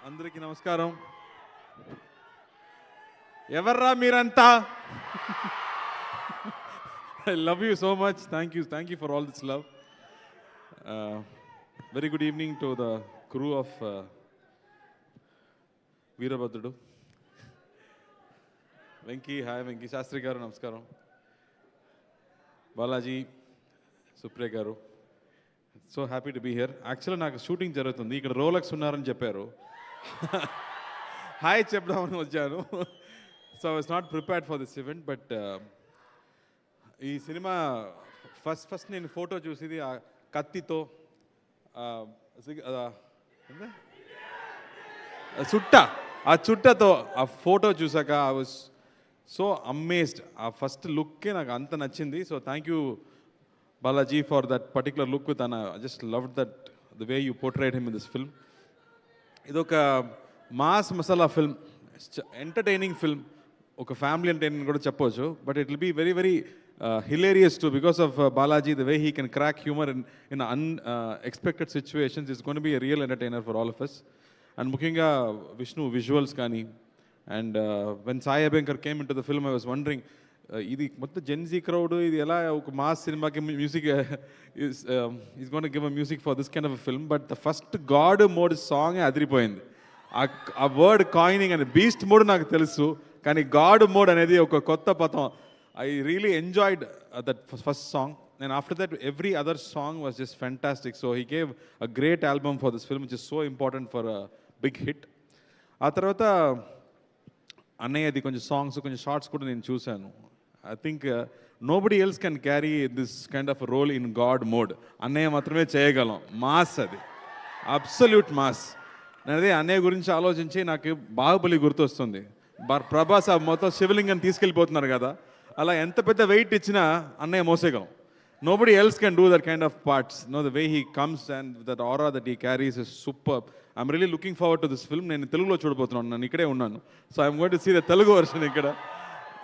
అందరికీ నమస్కారం. ఎవర్రా మీరంతా? I love you so much. Thank you for all this love. Very good evening to the crew of Veerabhadrudu. Venki, hi Venki. Shastri garu, namaskaram. Balaji, Supriya garu. So happy to be here. Actually, నాకు shooting జరుగుతుంది. ఇక్కడ Rolex ఉన్నారని చెప్పారు. Hi చెప్దామని వచ్చాను. So I was not prepared for this event. But ఈ cinema first నేను photo చూసేది ఆ కత్తితో చుట్టతో ఆ ఫోటో చూసాక ఐ వాస్ సో అమేజ్డ్. ఆ ఫస్ట్ లుక్కే నాకు అంత నచ్చింది. So thank you Balaji for that particular look with Anna. I just loved that, the way you portrayed him in this film. Idoka mass masala film, entertaining film, oka family entertainment kuda cheppochu, but it will be very very hilarious too because of Balaji, the way he can crack humor in unexpected situations. Is going to be a real entertainer for all of us. And mukyanga Vishnu visuals kani, and when Sai Abhiyankar came into the film, I was wondering, ఇది మొత్తం Gen Z crowd, ఇది ఎలా ఒక mass సినిమాకి music is gonna give a music for this kind of film. But the first God mode song అదిరిపోయింది. ఆ word coining అని beast mode నాకు తెలుసు, కానీ గాడ్ మోడ్ అనేది ఒక కొత్త పదం. I really enjoyed that first song. And after that every other song was just fantastic. So he gave a great album for this film which is so important for a big hit. ఆ తర్వాత అన్నయ్యది కొంచెం songs, కొంచెం shorts కూడా నేను చూశాను. I think nobody else can carry this kind of a role in God mode. అన్నయ్య మాత్రమే చేయగలం. మాస్, అది అబ్సల్యూట్ మాస్. అదే అన్నయ్య గురించి ఆలోచించి నాకు బాహుబలి గుర్తొస్తుంది. ప్రభాస్ ఆ మొత్తం శివలింగం తీసుకెళ్ళిపోతున్నారు కదా, అలా ఎంత పెద్ద వెయిట్ ఇచ్చినా అన్నయ్య మోసేయగలం. Nobody else can do that kind of parts. No, the way he comes and that aura that he carries is superb. I'm really looking forward to this film. నేను తెలుగులో చూడబోతున్నాను, నేను ఇక్కడే ఉన్నాను. So I'm going to see the Telugu version ఇక్కడ.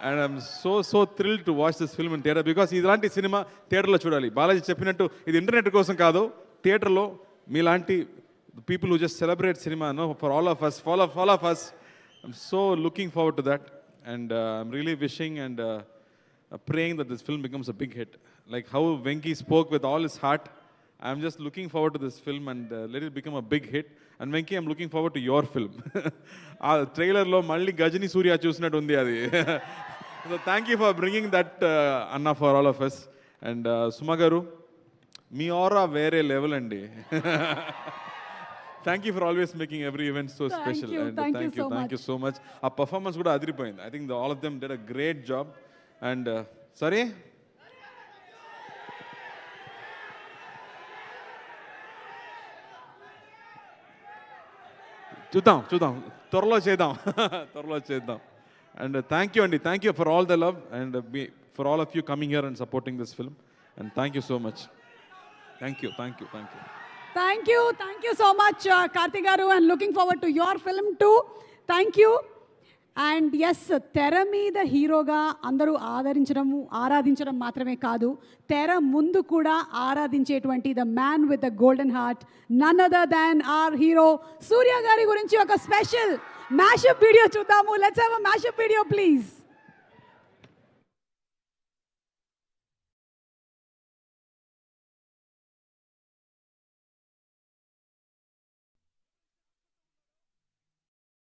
And I'm so thrilled to watch this film in theatre because ఇలాంటి cinema థియేటర్లో చూడాలి. బాలాజీ చెప్పినట్టు ఇది ఇంటర్నెట్ కోసం కాదు, థియేటర్లో మీలాంటి people who just celebrate cinema, no, for all of us. I'm so looking forward to that, and I'm really wishing and praying that this film becomes a big hit. Like how Venki spoke with all his heart, I'm just looking forward to this film and let it become a big hit. And Venki, I'm looking forward to your film. ఆ ట్రైలర్లో మళ్ళీ గజని సూర్య చూసినట్టు ఉంది అది. So thank you for bringing that Anna for all of us. And Suma garu, me aura వేరే level అండి. Thank you for always making every event so special. Thank you so much. ఆ performance కూడా అదిరిపోయింది. I think all of them did a great job. And sorry, చూద్దాం త్వరలో చేద్దాం. And thank you for all the love and for all of you coming here and supporting this film. And thank you so much. Thank you so much, Karthi garu, and looking forward to your film too. Thank you. And yes, తెర మీద హీరోగా అందరూ ఆరాధించడం మాత్రమే కాదు, తెర ముందు కూడా ఆరాధించేటువంటి the man with the golden heart, none other than our hero Surya గారి గురించి ఒక స్పెషల్ మ్యాషప్ వీడియో చూద్దాము. Let's have a mashup video please.